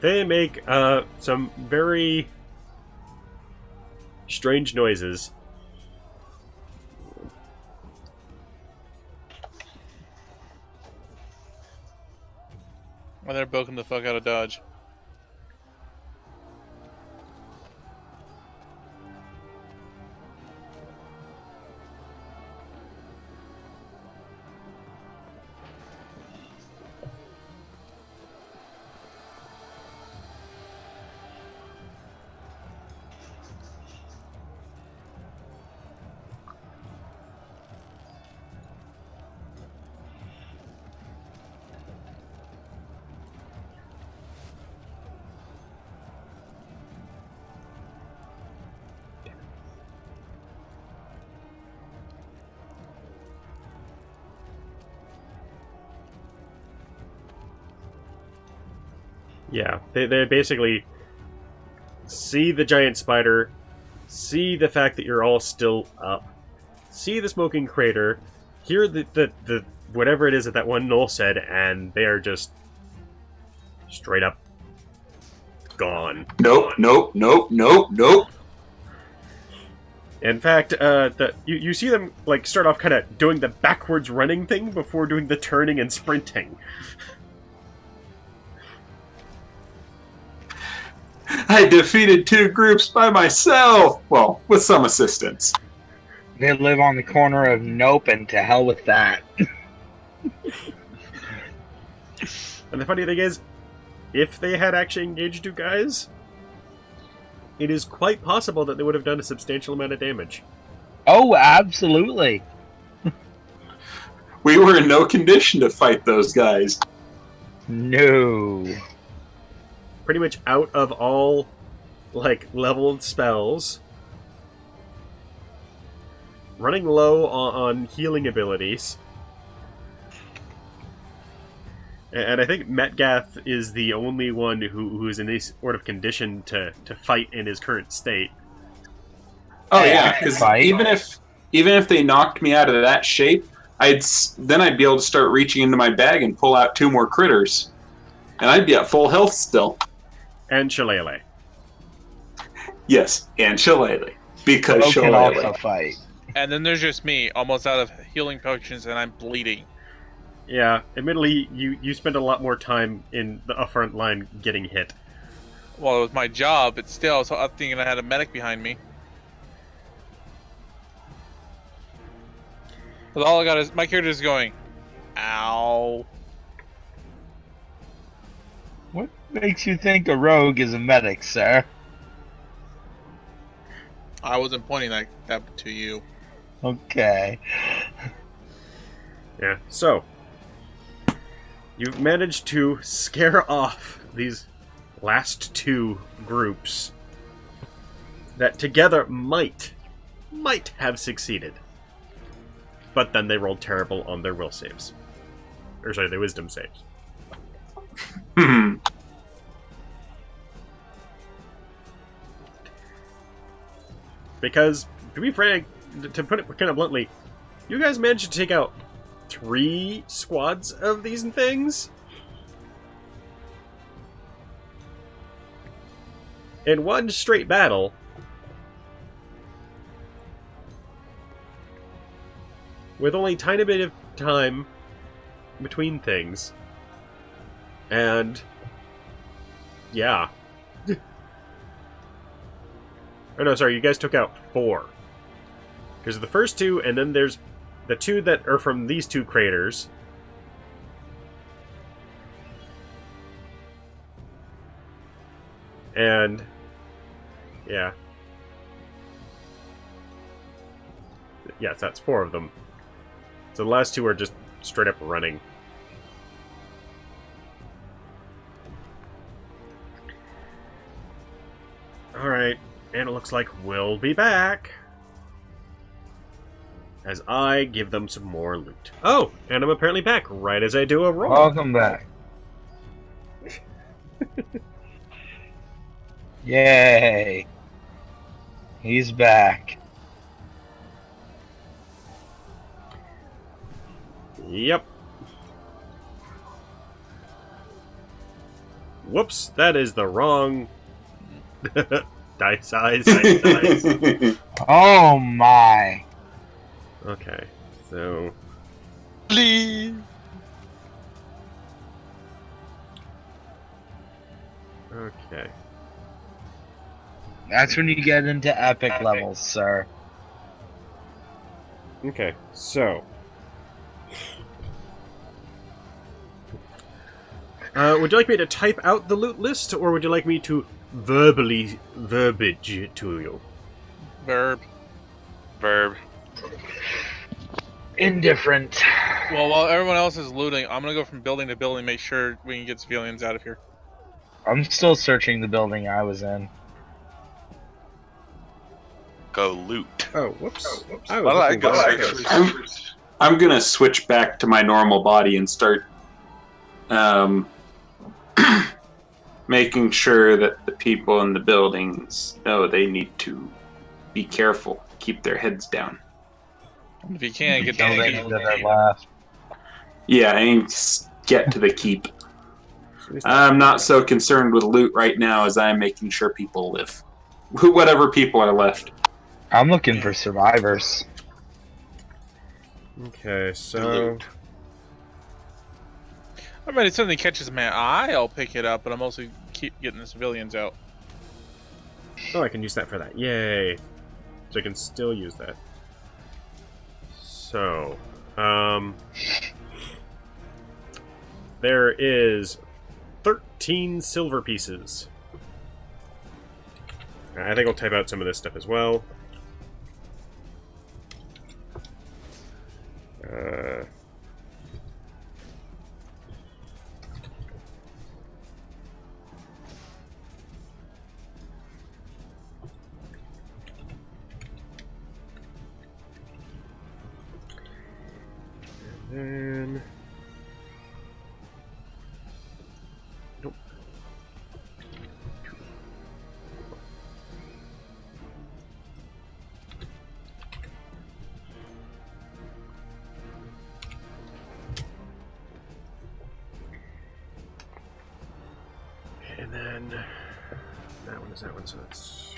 They make some very strange noises. Well, they're booking the fuck out of Dodge. Yeah, they basically see the giant spider, see the fact that you're all still up, see the smoking crater, hear the whatever it is that one gnoll said, and they are just straight up gone. Nope, nope, nope, nope, nope. In fact, you see them like start off kind of doing the backwards running thing before doing the turning and sprinting. I defeated 2 groups by myself. Well, with some assistance. They live on the corner of nope and to hell with that. And the funny thing is, if they had actually engaged you guys, it is quite possible that they would have done a substantial amount of damage. Oh, absolutely. We were in no condition to fight those guys. No. Pretty much out of all, like, leveled spells. Running low on healing abilities. And I think Metgath is the only one who is in any sort of condition to fight in his current state. Oh Hey, yeah, I can because fight. even if they knocked me out of that shape, I'd be able to start reaching into my bag and pull out 2 more critters, and I'd be at full health still. And Shillelagh. Yes, and Shillelagh, because Beau can also Shillelagh. fight. And then there's just me, almost out of healing potions, and I'm bleeding. Yeah, admittedly, you spent a lot more time in the front line getting hit. Well, it was my job, but still, I was thinking I had a medic behind me. But all I got is my character's going, ow. What makes you think a rogue is a medic, sir? I wasn't pointing that to you. Okay. Yeah, so you've managed to scare off these last 2 groups that together might have succeeded. But then they rolled terrible on their will saves. Or sorry, their wisdom saves. Because, to be frank, to put it kind of bluntly, you guys managed to take out 3 squads of these things in one straight battle. With only a tiny bit of time between things. And yeah. Oh no, sorry, you guys took out 4. Because the first 2, and then there's the 2 that are from these 2 craters. And yeah. Yes, that's 4 of them. So the last 2 are just straight up running. Alright, and it looks like we'll be back. As I give them some more loot. Oh, and I'm apparently back right as I do a roll. Welcome back. Yay. He's back. Yep. Whoops, that is the wrong die size. Dice. Oh my. Okay, so Please. okay. That's when you get into epic levels, sir. Okay, so would you like me to type out the loot list, or would you like me to verbage it to you? Verb. Indifferent. Well, while everyone else is looting, I'm gonna go from building to building, make sure we can get civilians out of here. I'm still searching the building I was in. Go loot. Oh, whoops. I Well, I looking go back. search. I'm gonna switch back to my normal body and start making sure that the people in the buildings know they need to be careful, keep their heads down. If you can, get Building down. that are left. Yeah, and get to the keep. I'm not so concerned with loot right now as I'm making sure people live. Whatever people are left. I'm looking for survivors. Okay, so Loot. I mean, if something catches my eye, I'll pick it up, but I'm also keep getting the civilians out. oh, I can use that for that. Yay! So I can still use that. So, there is 13 silver pieces. I think I'll type out some of this stuff as well. And then... Nope. And then that one is that one, so that's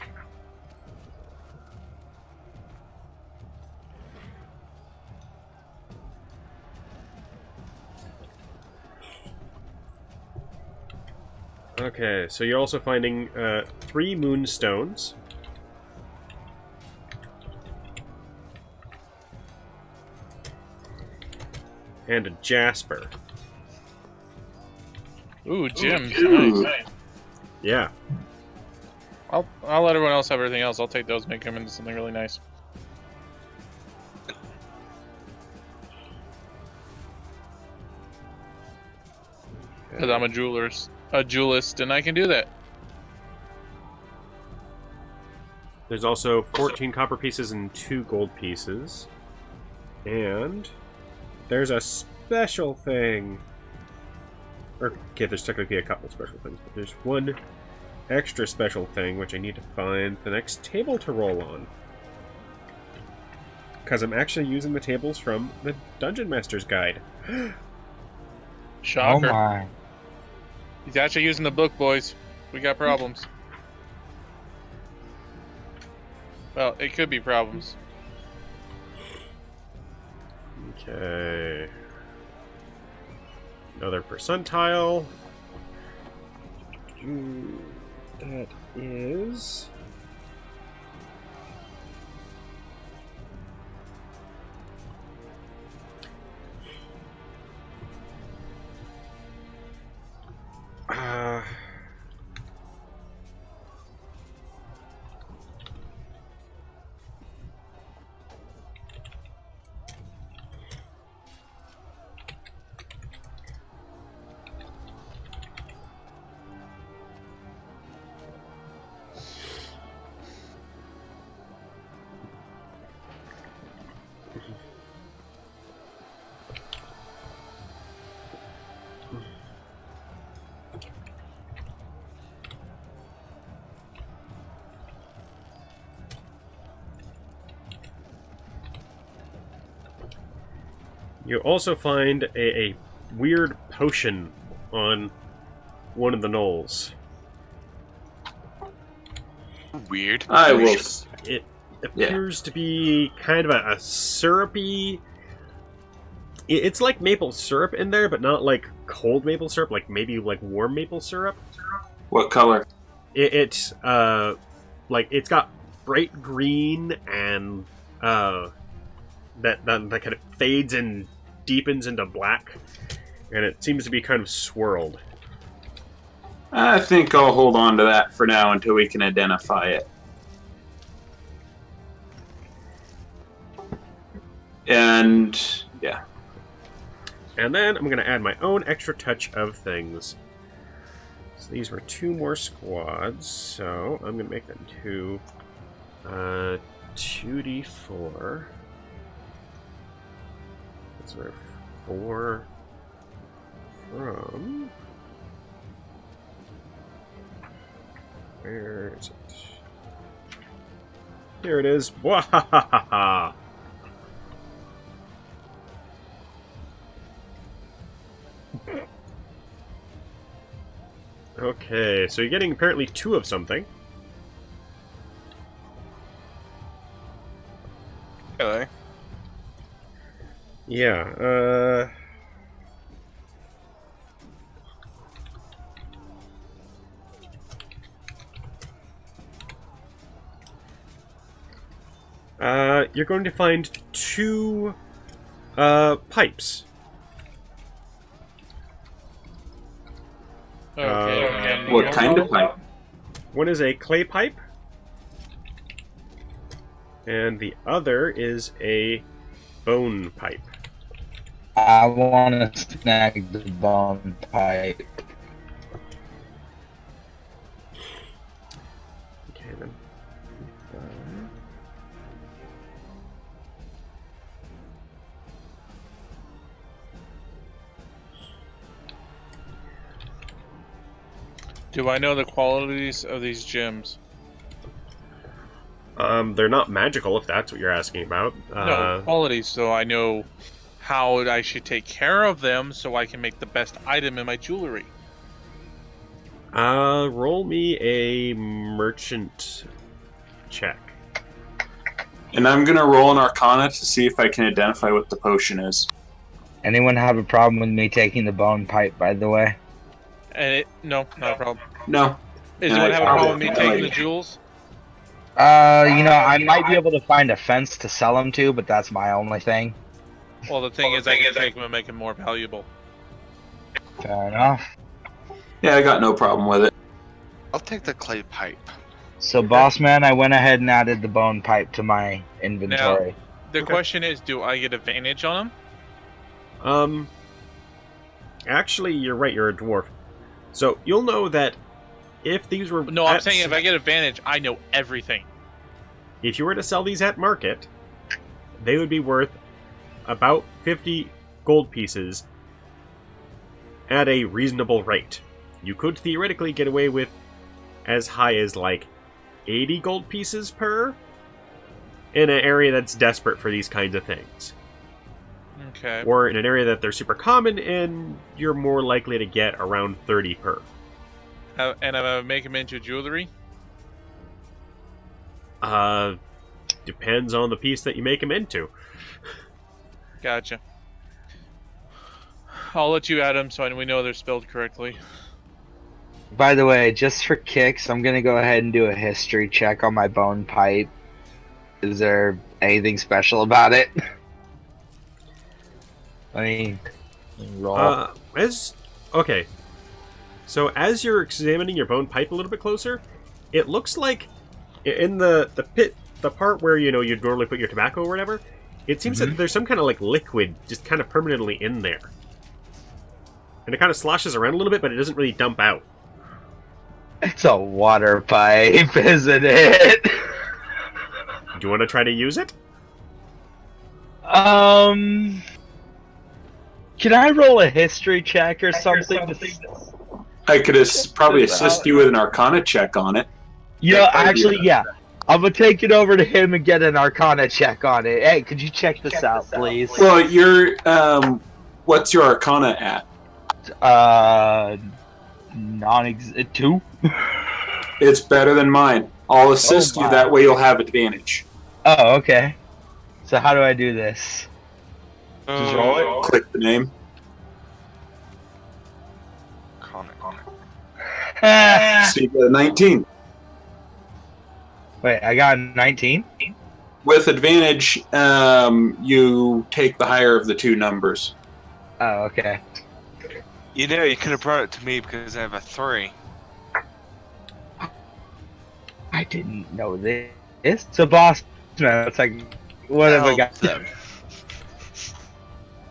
okay. So you're also finding 3 moonstones. And a jasper. Ooh, gems. Ooh. Nice. Yeah. I'll let everyone else have everything else. I'll take those and make them into something really nice. Because I'm a jewelist, and I can do that. There's also 14 copper pieces and 2 gold pieces. And there's a special thing. Or, okay, there's technically a couple special things, but there's one extra special thing which I need to find the next table to roll on. Because I'm actually using the tables from the Dungeon Master's Guide. Shocker. Oh my. He's actually using the book, boys. We got problems. Well, it could be problems. Okay. Another percentile. That is... You also find a weird potion on one of the knolls. Weird. I will. It appears to be kind of a syrupy... It's like maple syrup in there, but not like cold maple syrup, like maybe like warm maple syrup. What color? It's like it's got bright green and that kind of fades and deepens into black, and it seems to be kind of swirled. I think I'll hold on to that for now until we can identify it. And yeah. And then I'm going to add my own extra touch of things. So these were 2 more squads, so I'm going to make them 2d4. That's where 4 from. Where is it? Here it is. Wahahaha! Okay, so you're getting apparently 2 of something. Okay. Yeah, you're going to find 2 pipes. Okay. What kind of pipe? One is a clay pipe, and the other is a bone pipe. I want to snag the bone pipe. Okay, then. Do I know the qualities of these gems? They're not magical, if that's what you're asking about. No, qualities, so I know how I should take care of them so I can make the best item in my jewelry. Roll me a merchant check. And I'm gonna roll an Arcana to see if I can identify what the potion is. Anyone have a problem with me taking the bone pipe, by the way? And no, not a problem. No. Is anyone having a problem with me taking the jewels? I might be able to find a fence to sell them to, but that's my only thing. Well, the thing is, I can take them and make them more valuable. Fair enough. Yeah, I got no problem with it. I'll take the clay pipe. So, boss man, I went ahead and added the bone pipe to my inventory. The question is, do I get advantage on them? Actually, you're right, you're a dwarf. So, you'll know that if these were... No, I'm saying if I get advantage, I know everything. If you were to sell these at market, they would be worth about 50 gold pieces at a reasonable rate. You could theoretically get away with as high as like 80 gold pieces per in an area that's desperate for these kinds of things. Okay. Or in an area that they're super common and you're more likely to get around 30 per. And I make them into jewelry? Depends on the piece that you make them into. Gotcha. I'll let you add them so we know they're spelled correctly. By the way, just for kicks, I'm going to go ahead and do a history check on my bone pipe. Is there anything special about it? Let me roll. Okay. So as you're examining your bone pipe a little bit closer, it looks like in the pit, the part where you'd normally put your tobacco or whatever, it seems that there's some kind of like liquid just kind of permanently in there. And it kind of sloshes around a little bit, but it doesn't really dump out. It's a water pipe, isn't it? Do you want to try to use it? Can I roll a history check or something? I could probably assist you with an Arcana check on it. Yeah, actually, yeah. I'm gonna take it over to him and get an Arcana check on it. Hey, could you check this out, please? Well, you're, what's your Arcana at? Two? It's better than mine. I'll assist you, my. that way you'll have advantage. Oh, okay. So how do I do this? Just roll it? Click the name. Ah! So you get a 19. Wait, I got a 19? With advantage, you take the higher of the two numbers. Oh, okay. You know, you could have brought it to me because I have a 3. I didn't know this. So, boss, man, it's like, what have I got? Them.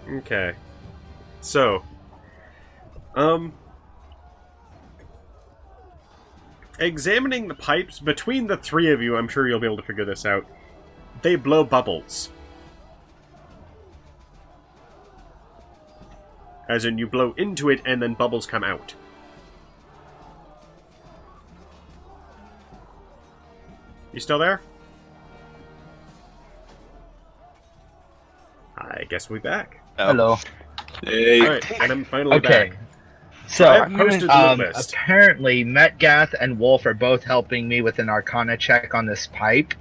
Okay. So, examining the pipes between the three of you, I'm sure you'll be able to figure this out. They blow bubbles. As in, you blow into it and then bubbles come out. You still there? I guess we'll be back. Hello. Hey. Alright, and I'm finally Okay. back. So, I've posted the list. apparently, Metgath and Wolf are both helping me with an Arcana check on this pipe.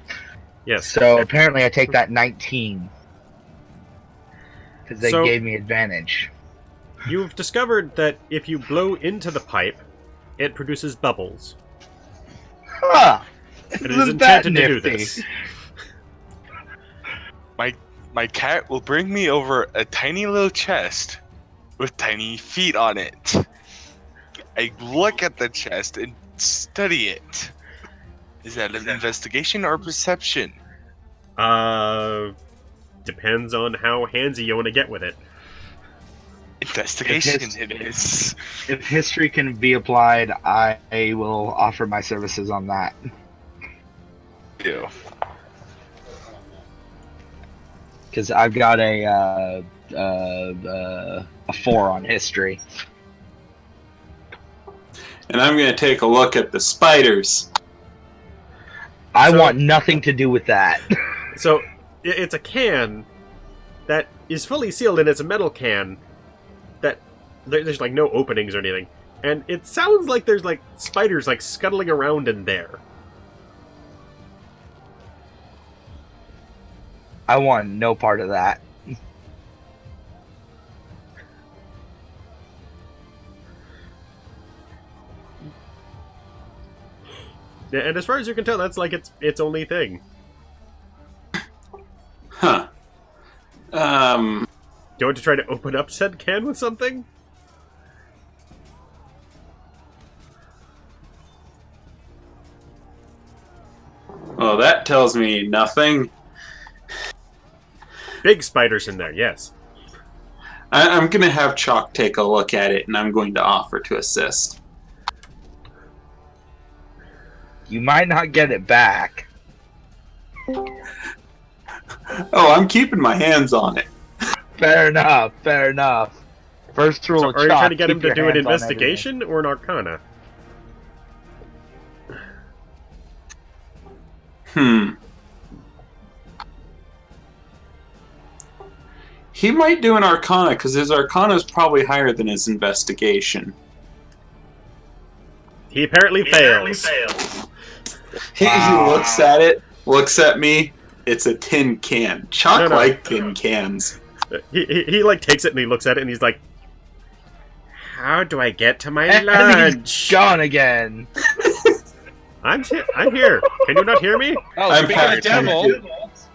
Yes. So, apparently, I take that 19. Because they So- gave me advantage. You've discovered that if you blow into the pipe, it produces bubbles. Huh! It is Isn't that intended to do nifty? this. My cat will bring me over a tiny little chest with tiny feet on it. I look at the chest and study it. Is that an investigation or perception? Depends on how handsy you want to get with it. Investigation If it is. If history can be applied, I will offer my services on that. Ew. Because I've got a 4 on history. And I'm going to take a look at the spiders. I So- want nothing to do with that. So, it's a can that is fully sealed, and it's a metal can that there's like no openings or anything. And it sounds like there's like spiders like scuttling around in there. I want no part of that. Yeah, and as far as you can tell, that's like its only thing. Huh. Do you want to try to open up said can with something? Well, that tells me nothing. Big spiders in there, yes. I'm going to have Chok take a look at it, and I'm going to offer to assist. You might not get it back. Oh, I'm keeping my hands on it. Fair enough, fair enough. First rule So of are you Chok, trying to get him keep to your do an hands on investigation or an arcana? He might do an arcana, because his arcana is probably higher than his investigation. He apparently fails. He looks at it, looks at me. It's a tin can. Chok No. like tin cans. He like takes it and he looks at it and he's like, "How do I get to my And lunch?" he's gone again. I'm here. Can you not hear me? Oh, I'm speaking of devil,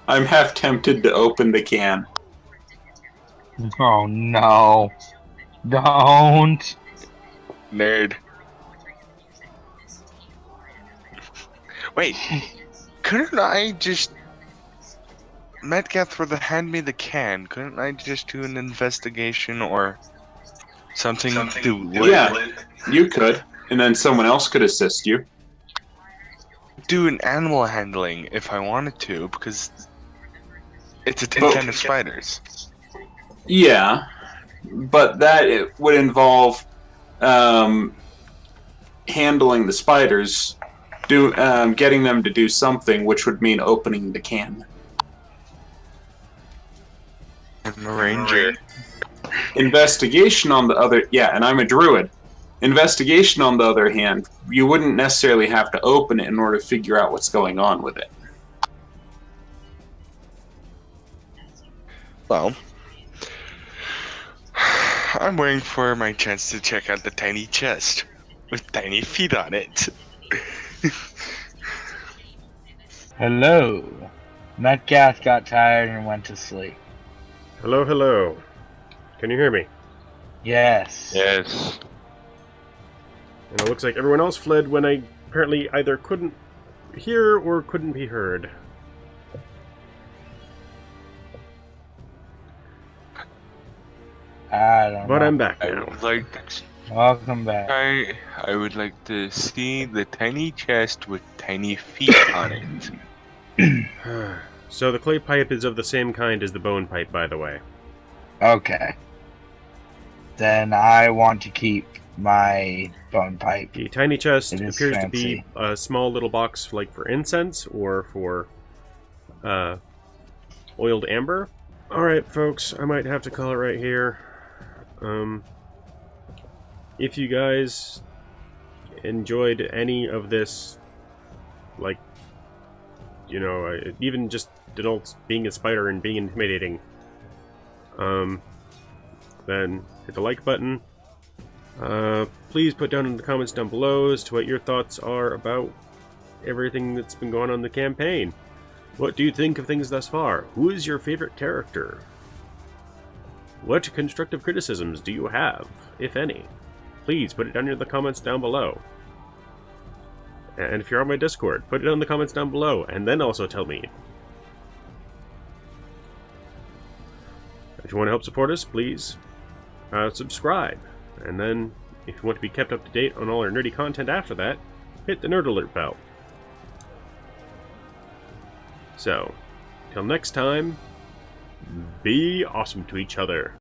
I'm half tempted to open the can. Oh no. Don't. Nerd. Wait, couldn't I just... Metgath were to hand me the can, couldn't I just do an investigation or something to lid? Yeah, you could. And then someone else could assist you. Do an animal handling if I wanted to, because it's a tin But- can of spiders. Yeah, but that it would involve handling the spiders, getting them to do something, which would mean opening the can. I'm a ranger. Investigation on the other, yeah, and I'm a druid. Investigation, on the other hand, you wouldn't necessarily have to open it in order to figure out what's going on with it. Well, I'm waiting for my chance to check out the tiny chest with tiny feet on it. Hello. Metcalf got tired and went to sleep. Hello, hello. Can you hear me? Yes. Yes. And it looks like everyone else fled when I apparently either couldn't hear or couldn't be heard. I don't know. But I'm back I now. would like Welcome back. I would like to see the tiny chest with tiny feet on it. So the clay pipe is of the same kind as the bone pipe, by the way. Okay. Then I want to keep my bone pipe. The tiny chest It is appears to be fancy. a small little box like for incense or for oiled amber. Alright folks, I might have to call it right here. If you guys enjoyed any of this, like, you know, even just adults being a spider and being intimidating, then hit the like button. Please put down in the comments down below as to what your thoughts are about everything that's been going on in the campaign. What do you think of things thus far? Who is your favorite character? What constructive criticisms do you have, if any? Please put it down in the comments down below. And if you're on my Discord, put it in the comments down below, and then also tell me. If you want to help support us, please subscribe. And then, if you want to be kept up to date on all our nerdy content after that, hit the Nerd Alert bell. So, till next time, be awesome to each other.